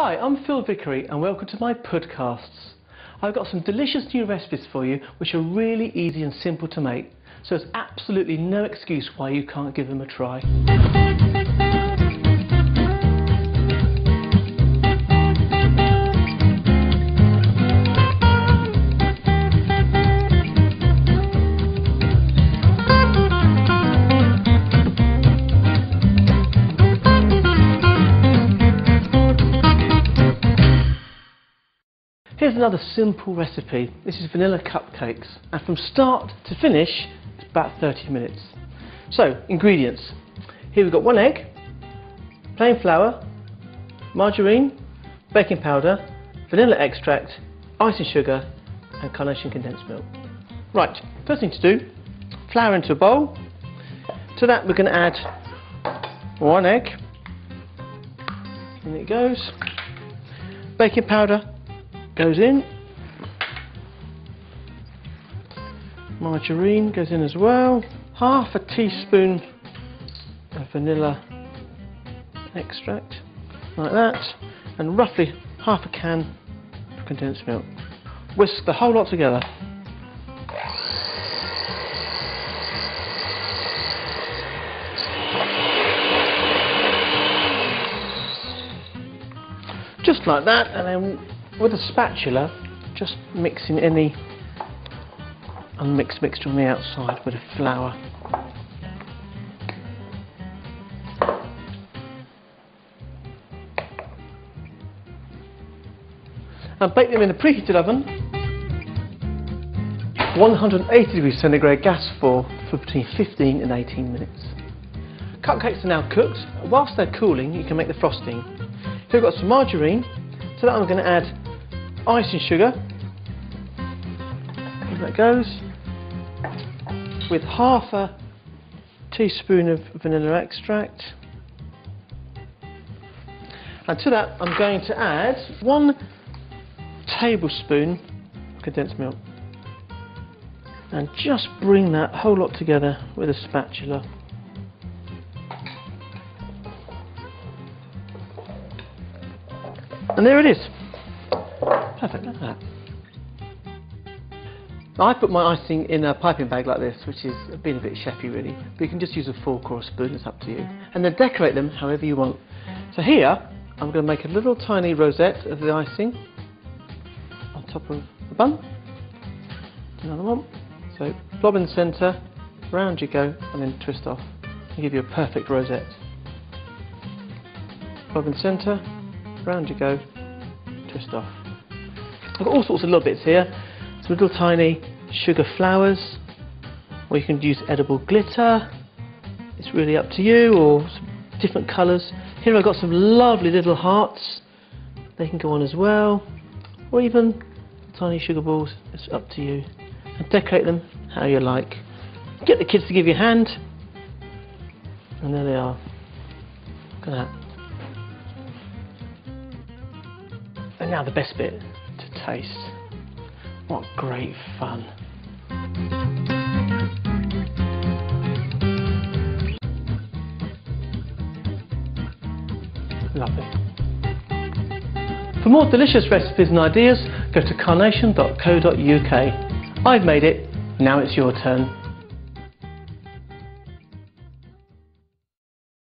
Hi, I'm Vickery and welcome to my pudcasts. I've got some delicious new recipes for you which are really easy and simple to make, so there's absolutely no excuse why you can't give them a try. Here's another simple recipe. This is vanilla cupcakes, and from start to finish it's about 30 minutes. So, ingredients. Here we've got 1 egg, plain flour, margarine, baking powder, vanilla extract, icing sugar and carnation condensed milk. Right, first thing to do, flour into a bowl. To that we're going to add 1 egg, in it goes, baking powder goes in, margarine goes in as well, half a teaspoon of vanilla extract, like that, and roughly half a can of condensed milk. Whisk the whole lot together. Just like that, and then with a spatula, just mixing any unmixed mixture on the outside with the flour. And bake them in a preheated oven, 180 degrees centigrade gas for between 15 and 18 minutes. Cupcakes are now cooked. Whilst they're cooling, you can make the frosting. Here we've got some margarine. To that I'm going to add icing sugar, there that goes, with half a teaspoon of vanilla extract, and to that I'm going to add 1 tablespoon of condensed milk, and just bring that whole lot together with a spatula. And there it is. Perfect, look at that. I put my icing in a piping bag like this, which is being a bit chefy really, but you can just use a fork or a spoon, it's up to you. And then decorate them however you want. So here, I'm going to make a little tiny rosette of the icing on top of the bun. Another one. So blob in the centre, round you go, and then twist off. And give you a perfect rosette. Blob in the centre, round you go, twist off. I've got all sorts of little bits here, some little tiny sugar flowers, or you can use edible glitter, it's really up to you, or some different colours. Here I've got some lovely little hearts, they can go on as well, or even tiny sugar balls, it's up to you. And decorate them how you like. Get the kids to give you a hand, and there they are. Look at that. And now the best bit, to taste. What great fun. Lovely. For more delicious recipes and ideas, go to carnation.co.uk. I've made it, now it's your turn.